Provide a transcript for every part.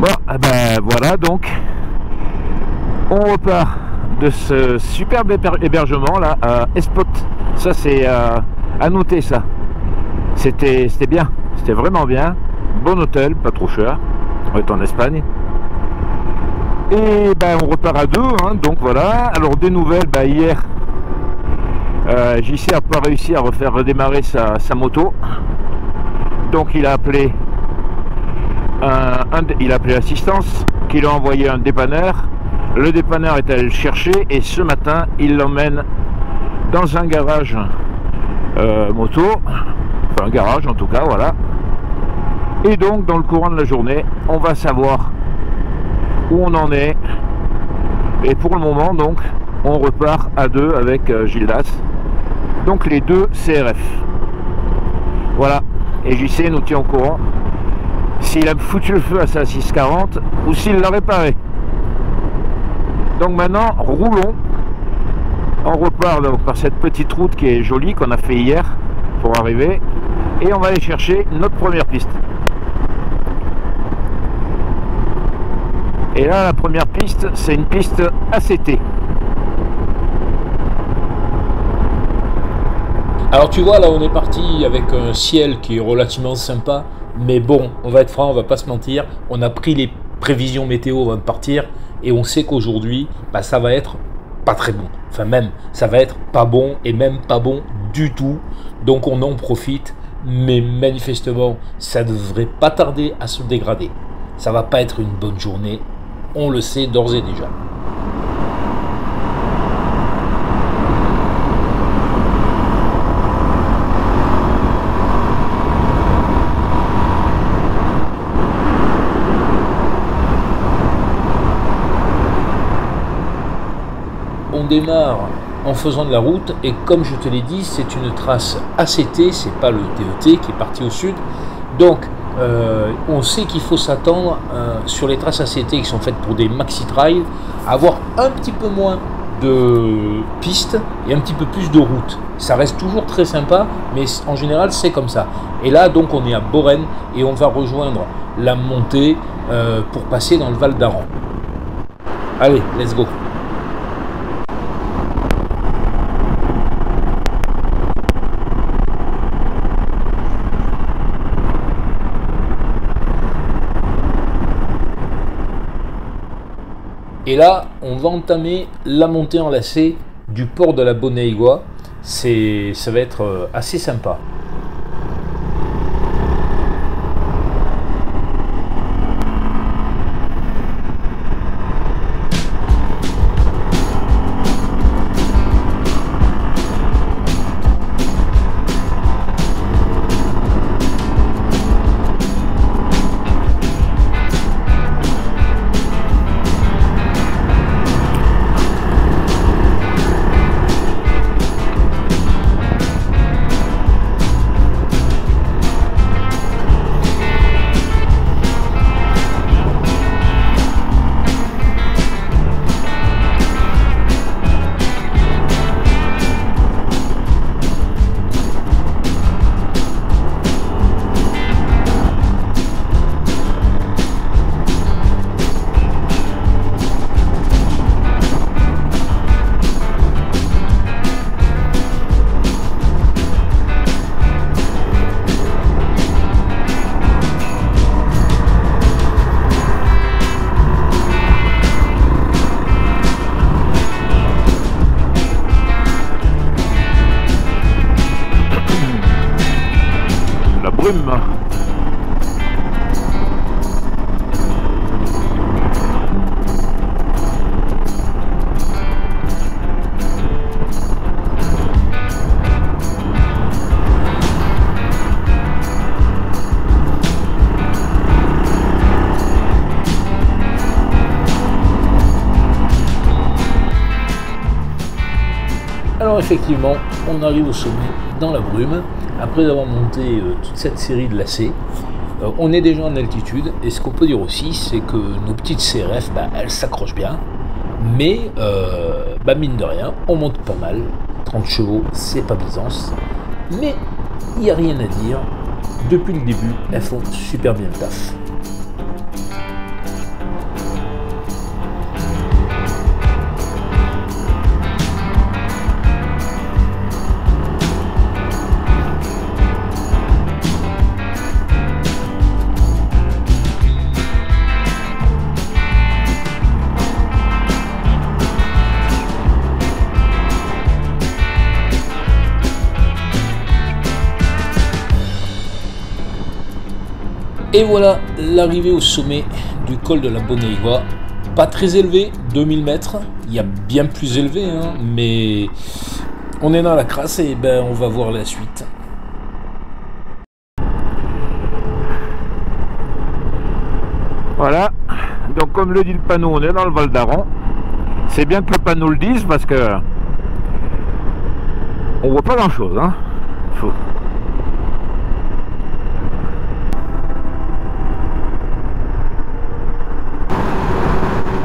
Bon, eh ben voilà, donc on repart de ce superbe hébergement là à Espot. Ça c'est à noter, ça. C'était bien, c'était vraiment bien. Bon hôtel, pas trop cher. On est en Espagne. Et ben on repart à deux, hein, donc voilà. Alors des nouvelles, ben, hier JC n'a pas réussi à refaire redémarrer sa moto. Donc il a appelé il a appelé l'assistance, qui lui a envoyé un dépanneur. Le dépanneur est allé le chercher et ce matin il l'emmène dans un garage moto, enfin un garage en tout cas, voilà. Et donc dans le courant de la journée on va savoir où on en est. Et pour le moment donc on repart à deux avec Gildas, donc les deux CRF, voilà. Et JC nous tient au courant s'il a foutu le feu à sa 640 ou s'il l'a réparé. Donc maintenant roulons. On repart donc par cette petite route qui est jolie, qu'on a fait hier pour arriver, et on va aller chercher notre première piste. Et là la première piste c'est une piste ACT. Alors tu vois, là on est parti avec un ciel qui est relativement sympa, mais bon, on va être franc, on va pas se mentir, on a pris les prévisions météo avant de partir et on sait qu'aujourd'hui bah, ça va être pas très bon, enfin même ça va être pas bon et même pas bon du tout, donc on en profite, mais manifestement ça devrait pas tarder à se dégrader. Ça va pas être une bonne journée, on le sait d'ores et déjà. On démarre en faisant de la route et comme je te l'ai dit, c'est une trace ACT, c'est pas le TET qui est parti au sud. Donc on sait qu'il faut s'attendre sur les traces ACT qui sont faites pour des maxi trails à avoir un petit peu moins de pistes et un petit peu plus de route. Ça reste toujours très sympa, mais en général c'est comme ça. Et là donc on est à Boren et on va rejoindre la montée pour passer dans le Val d'Aran. Allez, let's go. Et là, on va entamer la montée en lacet du port de la Bonaigua. Ça va être assez sympa. Alors effectivement, on arrive au sommet dans la brume, après avoir monté toute cette série de lacets. On est déjà en altitude, et ce qu'on peut dire aussi, c'est que nos petites CRF, elles s'accrochent bien, mais mine de rien, on monte pas mal. 30 chevaux, c'est pas Byzance, mais il n'y a rien à dire. Depuis le début, elles font super bien le taf. Et voilà l'arrivée au sommet du col de la Bonaigua. Pas très élevé, 2000 mètres. Il y a bien plus élevé, hein, mais on est dans la crasse et ben on va voir la suite. Voilà, donc comme le dit le panneau, on est dans le Val d'Aran. C'est bien que le panneau le dise parce que on voit pas grand chose, hein.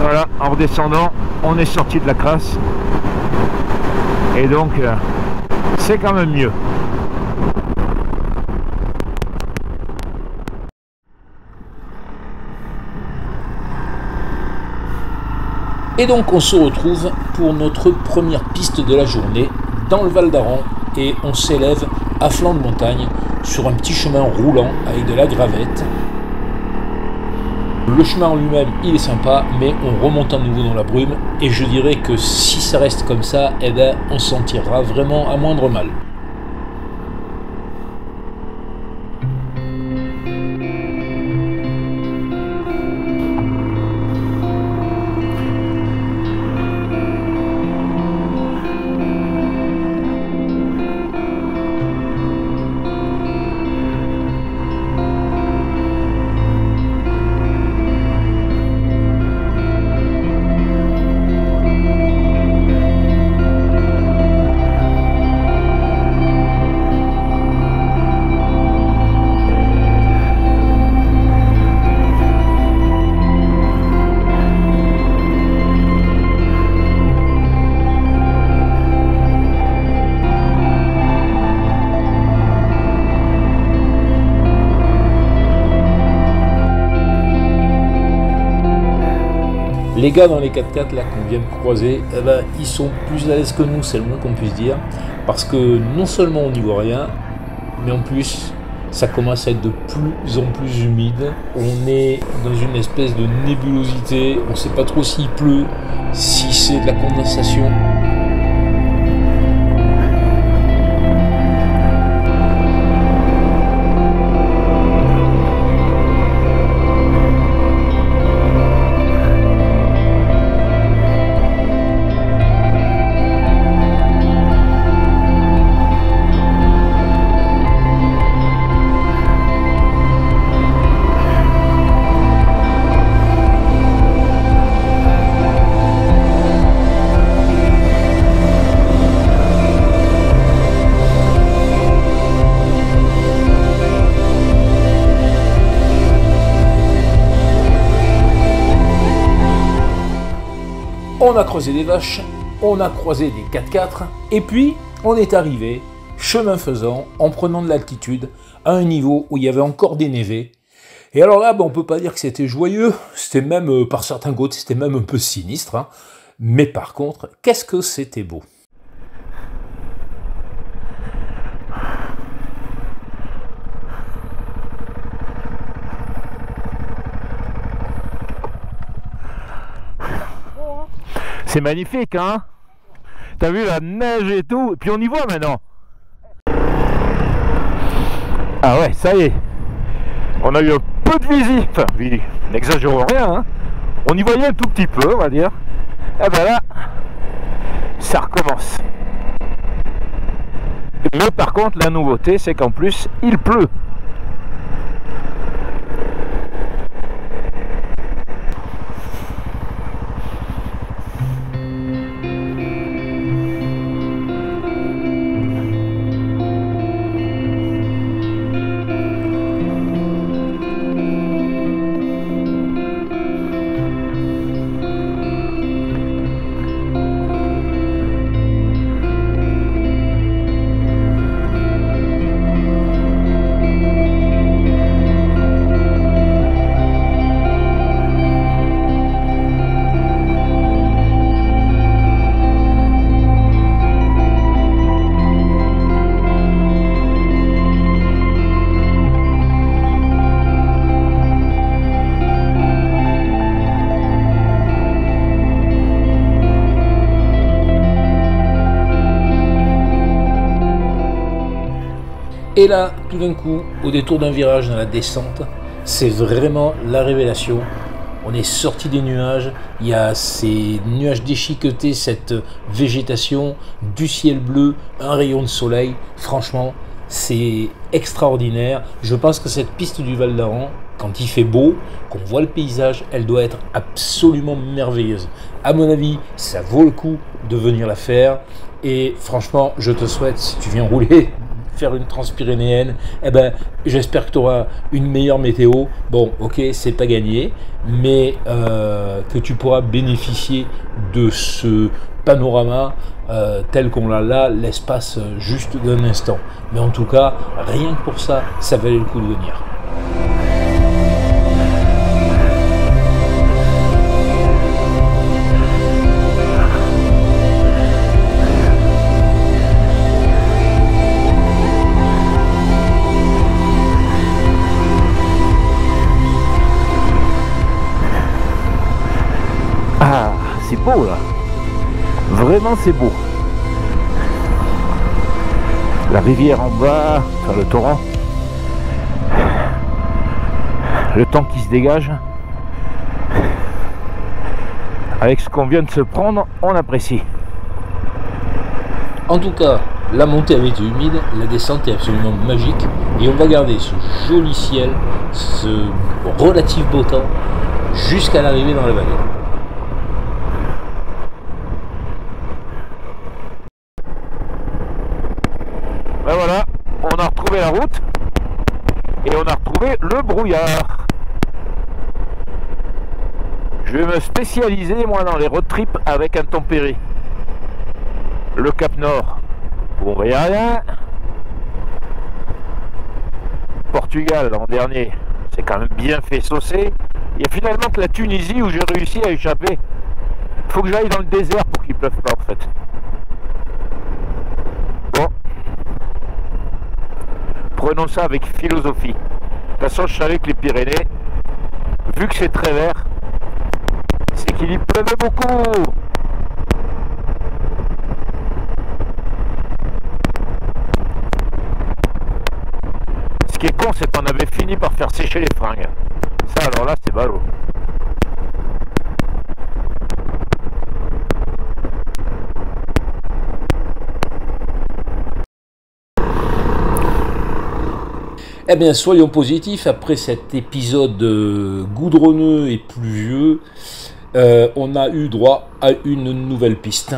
Voilà, en redescendant, on est sorti de la crasse. Et donc, c'est quand même mieux. Et donc on se retrouve pour notre première piste de la journée dans le Val d'Aran et on s'élève à flanc de montagne sur un petit chemin roulant avec de la gravette. Le chemin en lui-même il est sympa, mais on remonte à nouveau dans la brume et je dirais que si ça reste comme ça, eh ben, on s'en tirera vraiment à moindre mal. Les gars dans les 4x4 là qu'on vient de croiser, eh ben, ils sont plus à l'aise que nous, c'est le moins qu'on puisse dire, parce que non seulement on n'y voit rien, mais en plus ça commence à être de plus en plus humide. On est dans une espèce de nébulosité, on ne sait pas trop s'il pleut, si c'est de la condensation. On a croisé des vaches, on a croisé des 4x4, et puis on est arrivé, chemin faisant, en prenant de l'altitude, à un niveau où il y avait encore des névés. Et alors là, on peut pas dire que c'était joyeux, c'était même, par certains côtés, c'était même un peu sinistre, hein. Mais par contre, qu'est-ce que c'était beau! C'est magnifique, hein? T'as vu la neige et tout, et puis on y voit maintenant. Ah ouais, ça y est. On a eu un peu de visite. Enfin, n'exagérons rien, hein. On y voyait un tout petit peu, on va dire. Et ben là, ça recommence. Mais par contre, la nouveauté, c'est qu'en plus, il pleut. Et là, tout d'un coup, au détour d'un virage dans la descente, c'est vraiment la révélation. On est sorti des nuages, il y a ces nuages déchiquetés, cette végétation, du ciel bleu, un rayon de soleil. Franchement, c'est extraordinaire. Je pense que cette piste du Val d'Aran, quand il fait beau, qu'on voit le paysage, elle doit être absolument merveilleuse. À mon avis, ça vaut le coup de venir la faire. Et franchement, je te souhaite, si tu viens rouler, faire une transpyrénéenne, eh ben, j'espère que tu auras une meilleure météo. Bon, ok, c'est pas gagné, mais que tu pourras bénéficier de ce panorama tel qu'on l'a là, l'espace juste d'un instant. Mais en tout cas, rien que pour ça, ça valait le coup de venir. Ah, c'est beau là. Vraiment c'est beau. La rivière en bas, enfin le torrent. Le temps qui se dégage. Avec ce qu'on vient de se prendre, on apprécie. En tout cas, la montée avait été humide, la descente est absolument magique. Et on va garder ce joli ciel, ce relatif beau temps, jusqu'à l'arrivée dans la vallée. Ben voilà, on a retrouvé la route et on a retrouvé le brouillard. Je vais me spécialiser moi dans les road trips avec un tempéré. Le Cap Nord, où on voyait rien. Portugal l'an dernier, c'est quand même bien fait saucer. Il y a finalement que la Tunisie où j'ai réussi à échapper. Il faut que j'aille dans le désert pour qu'il pleuve pas en fait. Bon. Prenons ça avec philosophie. De toute façon, je savais que les Pyrénées, vu que c'est très vert, c'est qu'il y pleuvait beaucoup. Ce qui est con, c'est qu'on avait fini par faire sécher les fringues. Ça, alors là, c'est ballot. Eh bien, soyons positifs, après cet épisode goudronneux et pluvieux, on a eu droit à une nouvelle piste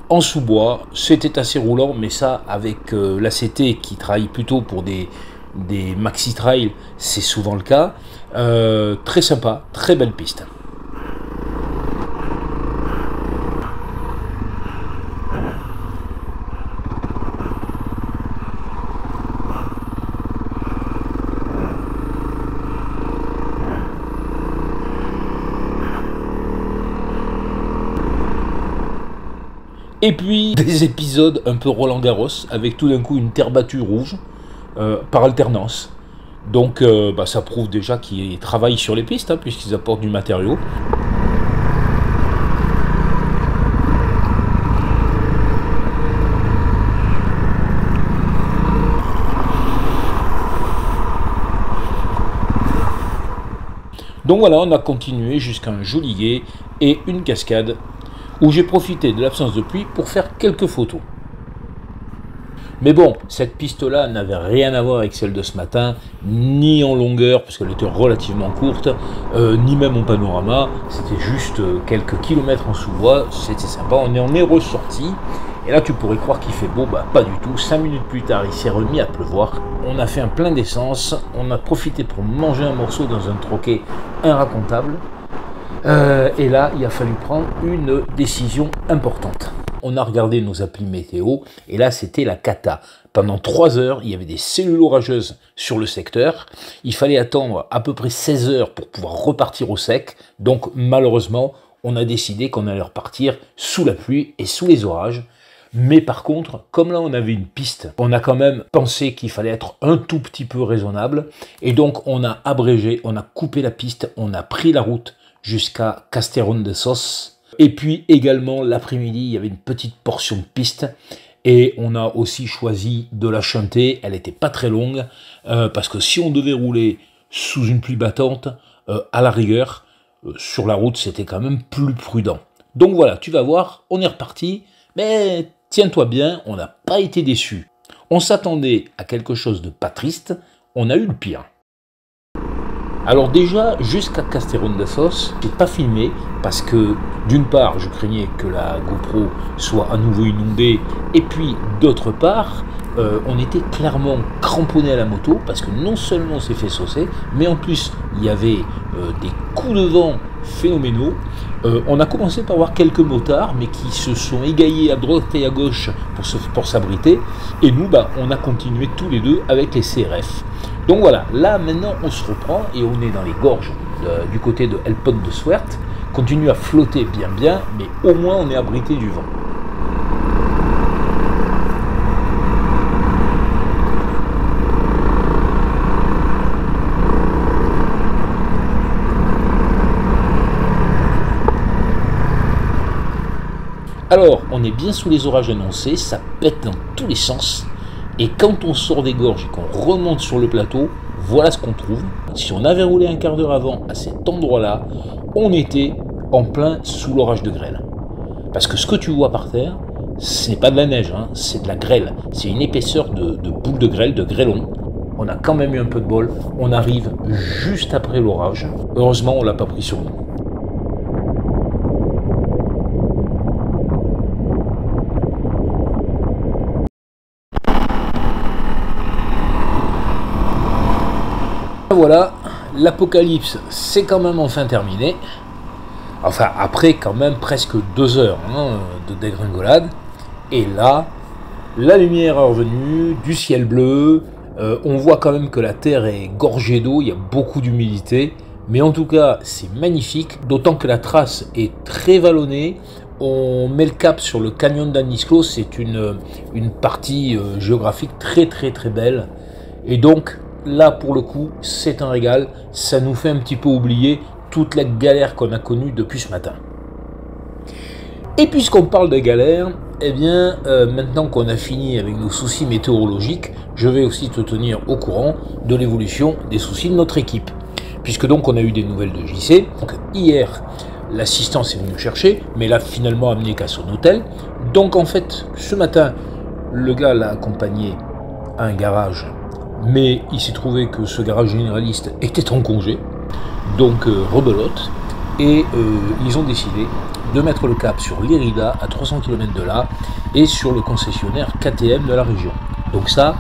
en sous-bois. C'était assez roulant, mais ça, avec l'ACT qui travaille plutôt pour des maxi-trails, c'est souvent le cas. Très sympa, très belle piste. Et puis des épisodes un peu Roland Garros, avec tout d'un coup une terre battue rouge, par alternance. Donc ça prouve déjà qu'ils travaillent sur les pistes, hein, puisqu'ils apportent du matériau. Donc voilà, on a continué jusqu'à un joli gué et une cascade, où j'ai profité de l'absence de pluie pour faire quelques photos. Mais bon, cette piste-là n'avait rien à voir avec celle de ce matin, ni en longueur, parce qu'elle était relativement courte, ni même en panorama. C'était juste quelques kilomètres en sous-bois, c'était sympa, on en est ressorti. Et là, tu pourrais croire qu'il fait beau, bah pas du tout. 5 minutes plus tard, il s'est remis à pleuvoir. On a fait un plein d'essence, on a profité pour manger un morceau dans un troquet inracontable. Et là, il a fallu prendre une décision importante. On a regardé nos applis météo, et là, c'était la cata. Pendant 3 heures, il y avait des cellules orageuses sur le secteur. Il fallait attendre à peu près 16 heures pour pouvoir repartir au sec. Donc, malheureusement, on a décidé qu'on allait repartir sous la pluie et sous les orages. Mais par contre, comme là, on avait une piste, on a quand même pensé qu'il fallait être un tout petit peu raisonnable. Et donc, on a abrégé, on a coupé la piste, on a pris la route jusqu'à Casterón de Sos. Et puis également l'après-midi, il y avait une petite portion de piste et on a aussi choisi de la shunter. Elle n'était pas très longue parce que si on devait rouler sous une pluie battante, à la rigueur, sur la route, c'était quand même plus prudent. Donc voilà, tu vas voir, on est reparti, mais tiens-toi bien, on n'a pas été déçus. On s'attendait à quelque chose de pas triste, on a eu le pire. Alors déjà, jusqu'à Casterón-de-Sos, j'ai pas filmé parce que d'une part, je craignais que la GoPro soit à nouveau inondée, et puis d'autre part, on était clairement cramponné à la moto parce que non seulement on s'est fait saucer, mais en plus il y avait des coups de vent phénoménaux. On a commencé par voir quelques motards, mais qui se sont égaillés à droite et à gauche pour s'abriter, et nous, on a continué tous les deux avec les CRF. Donc voilà, là maintenant on se reprend et on est dans les gorges du côté de El Pont de Suert, continue à flotter bien, mais au moins on est abrité du vent. Alors, on est bien sous les orages annoncés, ça pète dans tous les sens. Et quand on sort des gorges et qu'on remonte sur le plateau, voilà ce qu'on trouve. Si on avait roulé un quart d'heure avant à cet endroit-là, on était en plein sous l'orage de grêle. Parce que ce que tu vois par terre, ce n'est pas de la neige, hein, c'est de la grêle. C'est une épaisseur de boule de grêle, de grêlon. On a quand même eu un peu de bol. On arrive juste après l'orage. Heureusement, on ne l'a pas pris sur nous. Voilà, l'apocalypse c'est quand même enfin terminé. Enfin, après quand même presque 2 heures de dégringolade. Et là, la lumière est revenue, du ciel bleu. On voit quand même que la terre est gorgée d'eau, il y a beaucoup d'humidité. Mais en tout cas, c'est magnifique, d'autant que la trace est très vallonnée. On met le cap sur le canyon d'Anisclos, c'est une partie géographique très belle. Et donc, là, pour le coup, c'est un régal. Ça nous fait un petit peu oublier toute la galère qu'on a connue depuis ce matin. Et puisqu'on parle de galère, eh bien, maintenant qu'on a fini avec nos soucis météorologiques, je vais aussi te tenir au courant de l'évolution des soucis de notre équipe. Puisque donc on a eu des nouvelles de JC. Donc, hier, l'assistance est venue me chercher, mais l'a finalement amené qu'à son hôtel. Donc en fait, ce matin, le gars l'a accompagné à un garage. Mais il s'est trouvé que ce garage généraliste était en congé, donc rebelote, et ils ont décidé de mettre le cap sur l'Érida à 300 km de là, et sur le concessionnaire KTM de la région. Donc ça,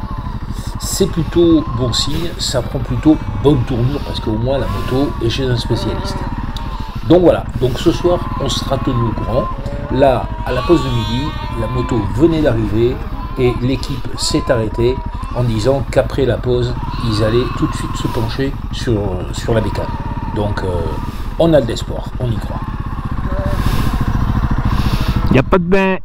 c'est plutôt bon signe, ça prend plutôt bonne tournure, parce qu'au moins la moto est chez un spécialiste. Donc voilà, donc ce soir, on sera tenu au courant. Là, à la pause de midi, la moto venait d'arriver, et l'équipe s'est arrêtée en disant qu'après la pause, ils allaient tout de suite se pencher sur la bécane. Donc, on a de l'espoir, on y croit. Il n'y a pas de bain.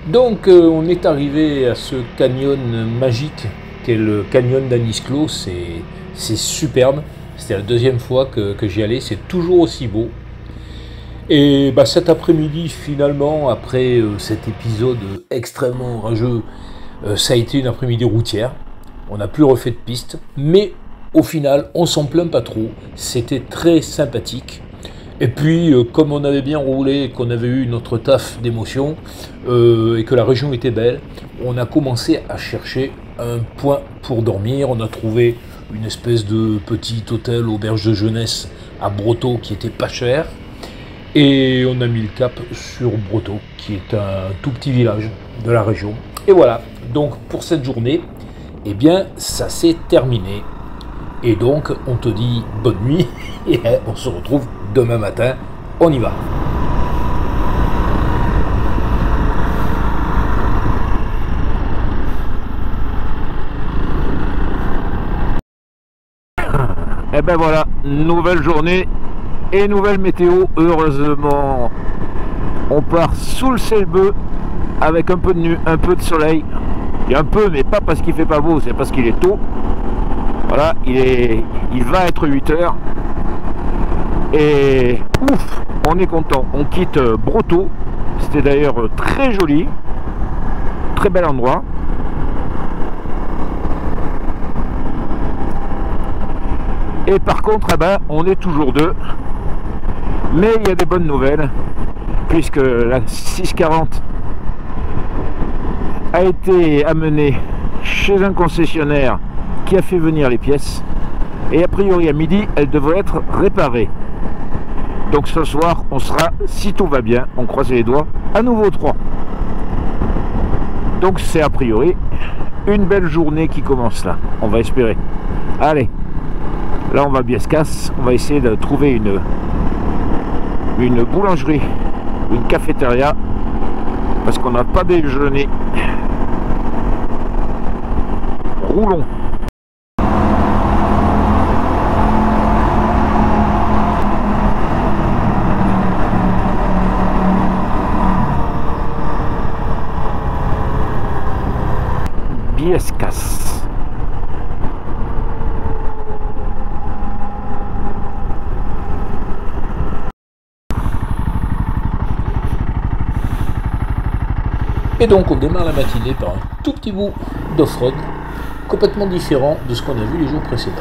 Donc on est arrivé à ce canyon magique qu'est le canyon d'Anisclos. C'est superbe, c'était la deuxième fois que j'y allais, c'est toujours aussi beau. Et cet après-midi finalement, après cet épisode extrêmement orageux, ça a été une après-midi routière. On n'a plus refait de piste, mais au final on s'en plaint pas trop, c'était très sympathique. Et puis, comme on avait bien roulé, qu'on avait eu notre taf d'émotion, et que la région était belle, on a commencé à chercher un point pour dormir. On a trouvé une espèce de petit hôtel, auberge de jeunesse à Brotteaux qui était pas cher. Et on a mis le cap sur Brotteaux, qui est un tout petit village de la région. Et voilà, donc pour cette journée, eh bien, ça s'est terminé. Et donc, on te dit bonne nuit, et on se retrouve demain matin. On y va. Et ben voilà, nouvelle journée et nouvelle météo, heureusement. On part sous le ciel bleu avec un peu de soleil. Il y a un peu, mais pas parce qu'il fait pas beau, c'est parce qu'il est tôt. Voilà, il va être 8 h. Et ouf, on est content. On quitte Brotteaux. C'était d'ailleurs très joli. Très bel endroit. Et par contre, eh ben, on est toujours deux. Mais il y a des bonnes nouvelles. Puisque la 640 a été amenée chez un concessionnaire qui a fait venir les pièces. Et a priori à midi, elle devrait être réparée. Donc ce soir, on sera, si tout va bien, on croise les doigts, à nouveau 3. Donc c'est a priori une belle journée qui commence là. On va espérer. Allez, là on va bien se casse. On va essayer de trouver une boulangerie, une cafétéria, parce qu'on n'a pas déjeuné. Roulons. Biescas. Et donc on démarre la matinée par un tout petit bout d'off-road, complètement différent de ce qu'on a vu les jours précédents.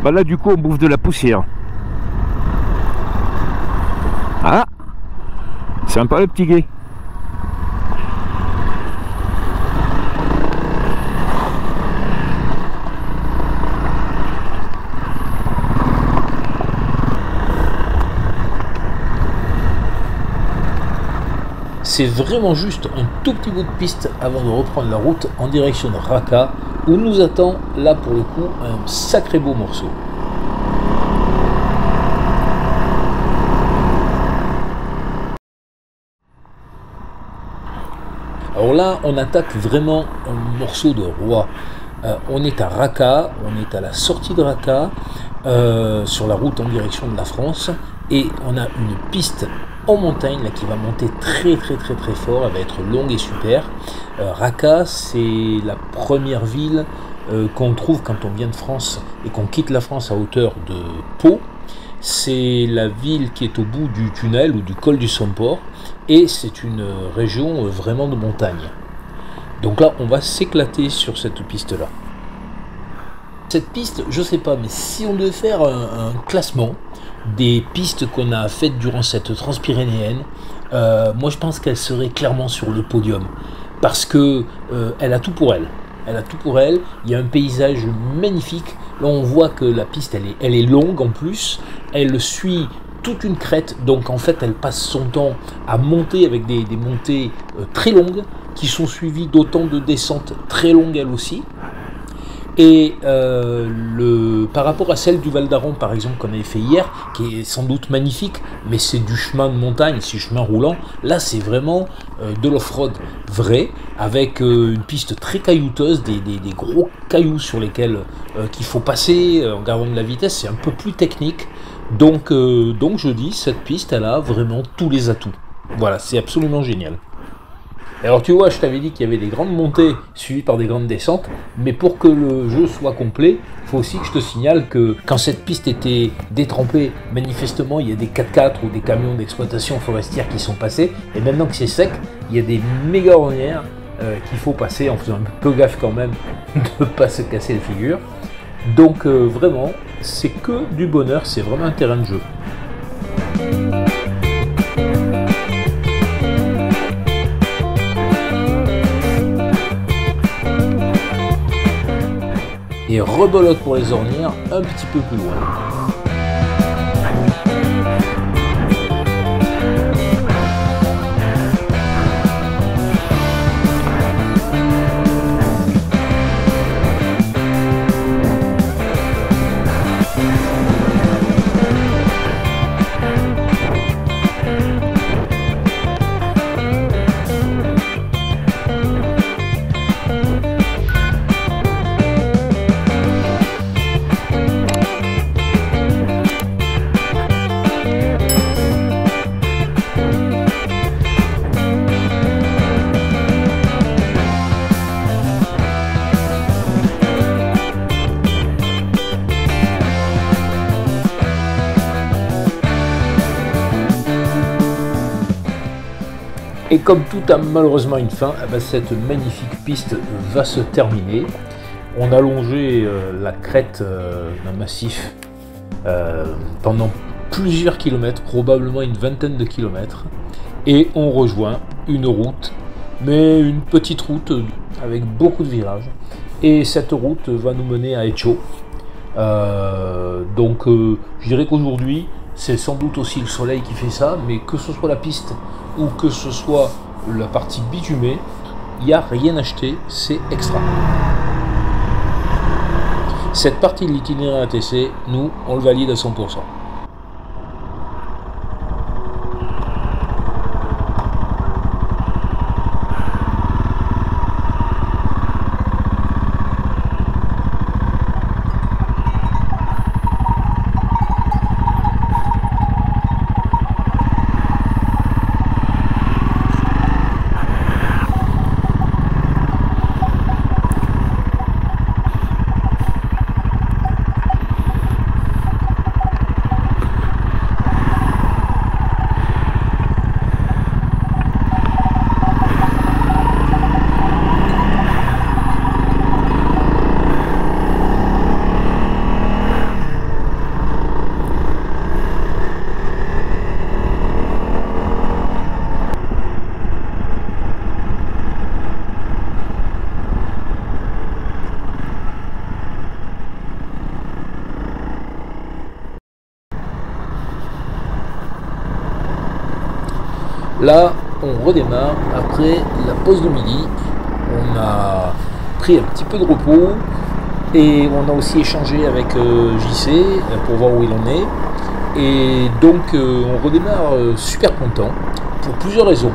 Bah là du coup on bouffe de la poussière. Ah, sympa le petit guet. C'est vraiment juste un tout petit bout de piste avant de reprendre la route en direction de Raqqa, où nous attend là pour le coup un sacré beau morceau. Alors là on attaque vraiment un morceau de roi. On est à Raqqa, on est à la sortie de Raqqa, sur la route en direction de la France, et on a une piste en montagne là, qui va monter très fort. Elle va être longue et super. Raqqa, c'est la première ville qu'on trouve quand on vient de France et qu'on quitte la France à hauteur de Pau. C'est la ville qui est au bout du tunnel ou du col du Somport, et c'est une région vraiment de montagne. Donc là on va s'éclater sur cette piste là. Cette piste, je sais pas, mais si on devait faire un classement des pistes qu'on a faites durant cette transpyrénéenne, moi je pense qu'elle serait clairement sur le podium, parce que elle a tout pour elle. Elle a tout pour elle. Il y a un paysage magnifique. Là on voit que la piste elle est longue en plus. Elle suit toute une crête, donc en fait elle passe son temps à monter avec des montées très longues qui sont suivies d'autant de descentes très longues elles aussi. Et par rapport à celle du Val d'Aran par exemple qu'on avait fait hier, qui est sans doute magnifique, mais c'est du chemin de montagne, c'est du chemin roulant, là c'est vraiment de l'off-road vrai, avec une piste très caillouteuse, des gros cailloux sur lesquels qu'il faut passer en gardant de la vitesse, c'est un peu plus technique, donc je dis, cette piste elle a vraiment tous les atouts, voilà, c'est absolument génial. Alors tu vois, je t'avais dit qu'il y avait des grandes montées suivies par des grandes descentes, mais pour que le jeu soit complet, il faut aussi que je te signale que quand cette piste était détrempée, manifestement il y a des 4x4 ou des camions d'exploitation forestière qui sont passés, et maintenant que c'est sec, il y a des méga ornières qu'il faut passer en faisant un peu gaffe quand même de ne pas se casser la figure. Donc vraiment, c'est que du bonheur, c'est vraiment un terrain de jeu. Et rebelote pour les ornières un petit peu plus loin. Et comme tout a malheureusement une fin, cette magnifique piste va se terminer. On a longé la crête d'un massif pendant plusieurs kilomètres, probablement une vingtaine de kilomètres. Et on rejoint une route, mais une petite route avec beaucoup de virages. Et cette route va nous mener à Etxo. Donc je dirais qu'aujourd'hui, c'est sans doute aussi le soleil qui fait ça, mais que ce soit la piste ou que ce soit la partie bitumée, il n'y a rien acheté, c'est extra. Cette partie de l'itinéraire ATC, nous, on le valide à 100%. Là, on redémarre après la pause de midi. On a pris un petit peu de repos et on a aussi échangé avec JC pour voir où il en est. Et donc, on redémarre super content pour plusieurs raisons.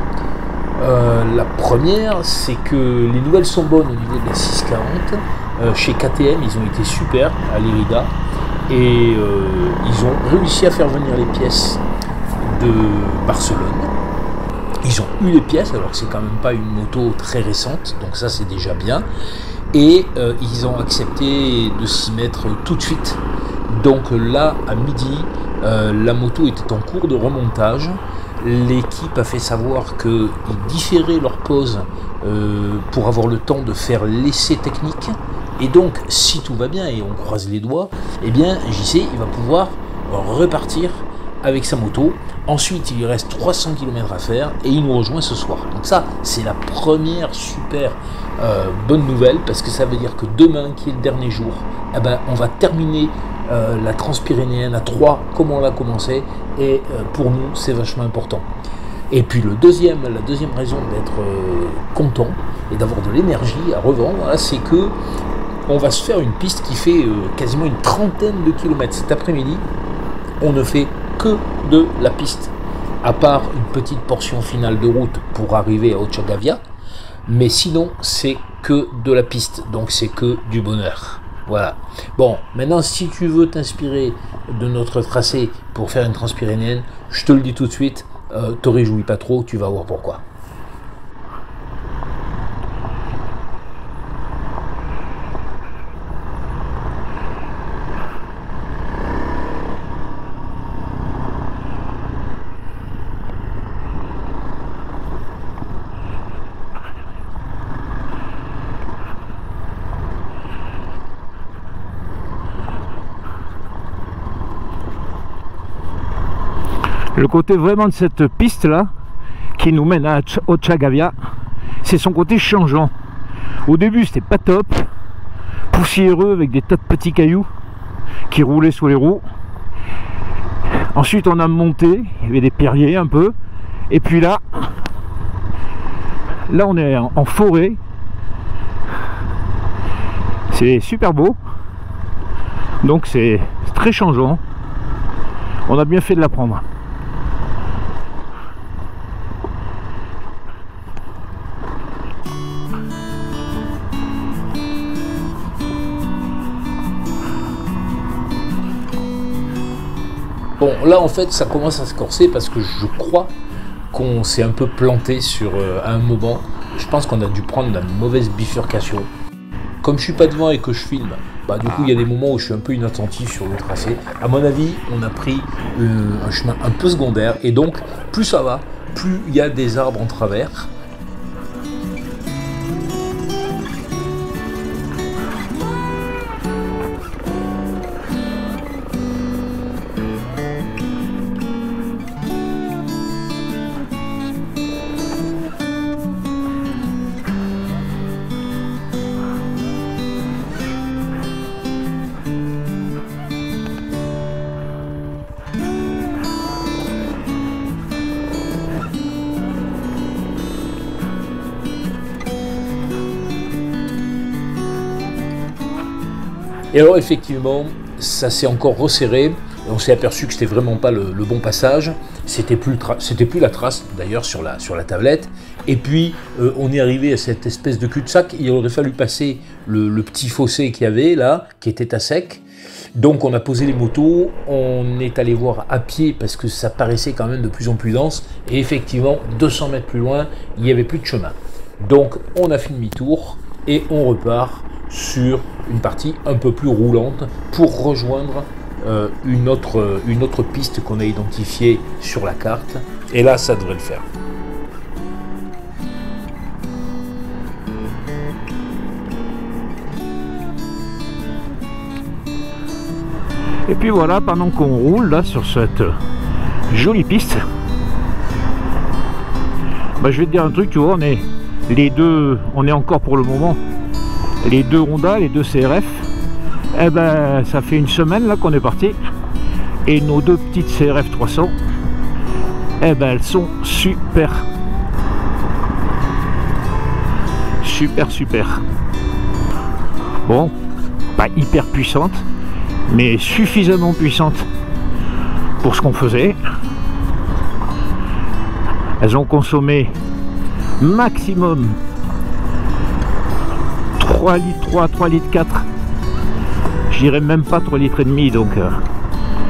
La première, c'est que les nouvelles sont bonnes au niveau de la 640. Chez KTM, ils ont été super à l'Irida et ils ont réussi à faire venir les pièces de Barcelone. Ils ont eu les pièces, alors que c'est quand même pas une moto très récente, donc ça c'est déjà bien. Et ils ont accepté de s'y mettre tout de suite. Donc là, à midi, la moto était en cours de remontage. L'équipe a fait savoir qu'ils différaient leur pause pour avoir le temps de faire l'essai technique. Et donc, si tout va bien et on croise les doigts, eh bien, JC, il va pouvoir repartir avec sa moto. Ensuite, il lui reste 300 km à faire et il nous rejoint ce soir. Donc ça, c'est la première super bonne nouvelle, parce que ça veut dire que demain, qui est le dernier jour, eh ben, on va terminer la Transpyrénéenne à 3 comme on l'a commencé, et pour nous, c'est vachement important. Et puis la deuxième raison d'être content et d'avoir de l'énergie à revendre, voilà, c'est que on va se faire une piste qui fait quasiment une trentaine de kilomètres. Cet après-midi, on ne fait que de la piste, à part une petite portion finale de route pour arriver à Ochagavia, mais sinon c'est que de la piste, donc c'est que du bonheur. Voilà. Bon, maintenant si tu veux t'inspirer de notre tracé pour faire une Transpyrénéenne, je te le dis tout de suite, te réjouis pas trop, tu vas voir pourquoi. Le côté vraiment de cette piste là qui nous mène à Ochagavía, c'est son côté changeant. Au début c'était pas top, poussiéreux avec des tas de petits cailloux qui roulaient sous les roues. Ensuite on a monté, il y avait des pierriers un peu, et puis là on est en forêt, c'est super beau, donc c'est très changeant. On a bien fait de la prendre. Bon, là en fait ça commence à se corser parce que je crois qu'on s'est un peu planté sur un moment. Je pense qu'on a dû prendre la mauvaise bifurcation. Comme je suis pas devant et que je filme, bah du coup il y a des moments où je suis un peu inattentif sur le tracé. À mon avis, on a pris un chemin un peu secondaire et donc plus ça va, plus il y a des arbres en travers. Et alors effectivement, ça s'est encore resserré. On s'est aperçu que c'était vraiment pas le bon passage. C'était plus la trace d'ailleurs sur la tablette. Et puis on est arrivé à cette espèce de cul-de-sac. Il aurait fallu passer le petit fossé qu'il y avait là, qui était à sec. Donc on a posé les motos, on est allé voir à pied parce que ça paraissait quand même de plus en plus dense. Et effectivement, 200 mètres plus loin, il n'y avait plus de chemin. Donc on a fait demi-tour et on repart sur une partie un peu plus roulante pour rejoindre une autre piste qu'on a identifiée sur la carte. Et là, ça devrait le faire. Et puis voilà, pendant qu'on roule là sur cette jolie piste, bah, je vais te dire un truc, tu vois, on est encore pour le moment les deux Honda, les deux CRF. Eh ben ça fait une semaine là qu'on est parti, et nos deux petites CRF 300, eh ben elles sont super bon, pas hyper puissantes mais suffisamment puissantes pour ce qu'on faisait. Elles ont consommé maximum 3 litres 3, 3 litres 4, je dirais même pas 3 litres et demi, donc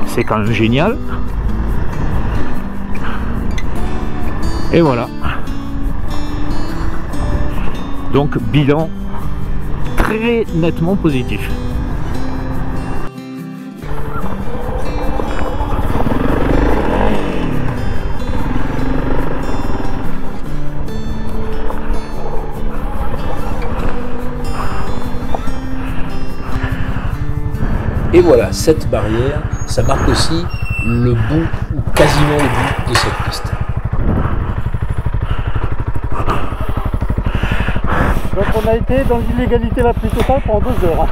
c'est quand même génial. Et voilà, donc bilan très nettement positif. Et voilà, cette barrière, ça marque aussi le bout, ou quasiment le bout de cette piste. Donc on a été dans l'illégalité la plus totale pendant 2 heures.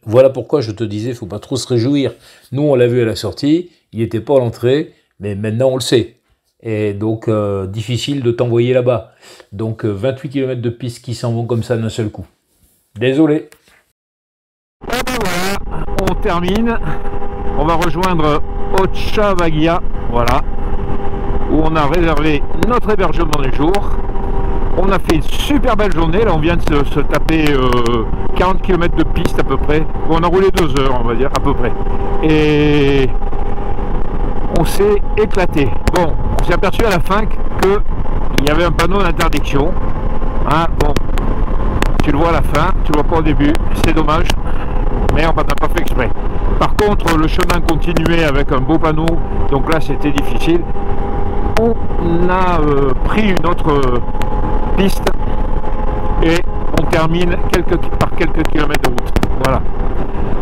Voilà pourquoi je te disais, il ne faut pas trop se réjouir. Nous, on l'a vu à la sortie, il n'était pas à l'entrée, mais maintenant on le sait. Et donc, difficile de t'envoyer là-bas. Donc, 28 km de piste qui s'en vont comme ça d'un seul coup. Désolé. Et ben voilà, on termine. On va rejoindre Ochagavía, voilà, où on a réservé notre hébergement du jour. On a fait une super belle journée, là on vient de se taper 40 km de piste à peu près. Bon, on a roulé 2 heures, on va dire, à peu près. Et on s'est éclaté. Bon, on s'est aperçu à la fin qu'il y avait un panneau d'interdiction. Hein, bon, tu le vois à la fin, tu le vois pas au début, c'est dommage, mais on n'a pas fait exprès. Par contre, le chemin continuait avec un beau panneau, donc là c'était difficile. On a pris une autre piste et on termine par quelques kilomètres de route. Voilà,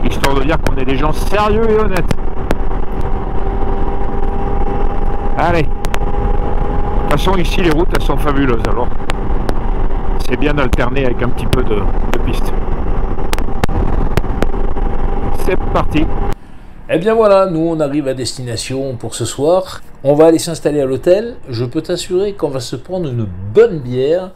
histoire de dire qu'on est des gens sérieux et honnêtes. Allez. De toute façon, ici, les routes, elles sont fabuleuses. Alors, c'est bien d'alterner avec un petit peu de piste. C'est parti. Eh bien voilà, nous on arrive à destination pour ce soir. On va aller s'installer à l'hôtel. Je peux t'assurer qu'on va se prendre une bonne bière.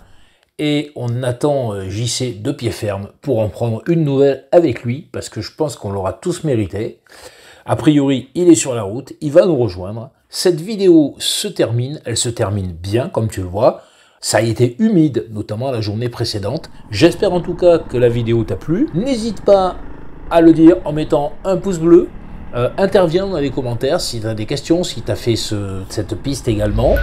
Et on attend JC de pied ferme pour en prendre une nouvelle avec lui. Parce que je pense qu'on l'aura tous mérité. A priori, il est sur la route. Il va nous rejoindre. Cette vidéo se termine. Elle se termine bien, comme tu le vois. Ça a été humide, notamment la journée précédente. J'espère en tout cas que la vidéo t'a plu. N'hésite pas à le dire en mettant un pouce bleu. Interviens dans les commentaires si tu as des questions, si tu as fait cette piste également.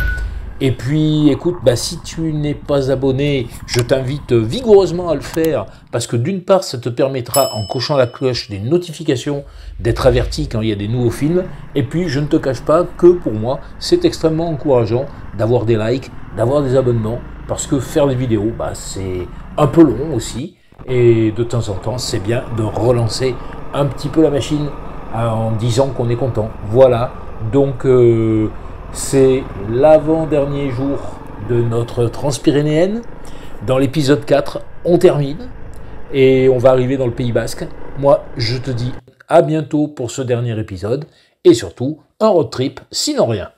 Et puis écoute, si tu n'es pas abonné, je t'invite vigoureusement à le faire parce que d'une part ça te permettra en cochant la cloche des notifications d'être averti quand il y a des nouveaux films. Et puis je ne te cache pas que pour moi c'est extrêmement encourageant d'avoir des likes, d'avoir des abonnements parce que faire des vidéos c'est un peu long aussi et de temps en temps c'est bien de relancer un petit peu la machine en disant qu'on est content. Voilà, donc c'est l'avant-dernier jour de notre Transpyrénéenne. Dans l'épisode 4, on termine et on va arriver dans le Pays Basque. Moi, je te dis à bientôt pour ce dernier épisode et surtout un road trip sinon rien.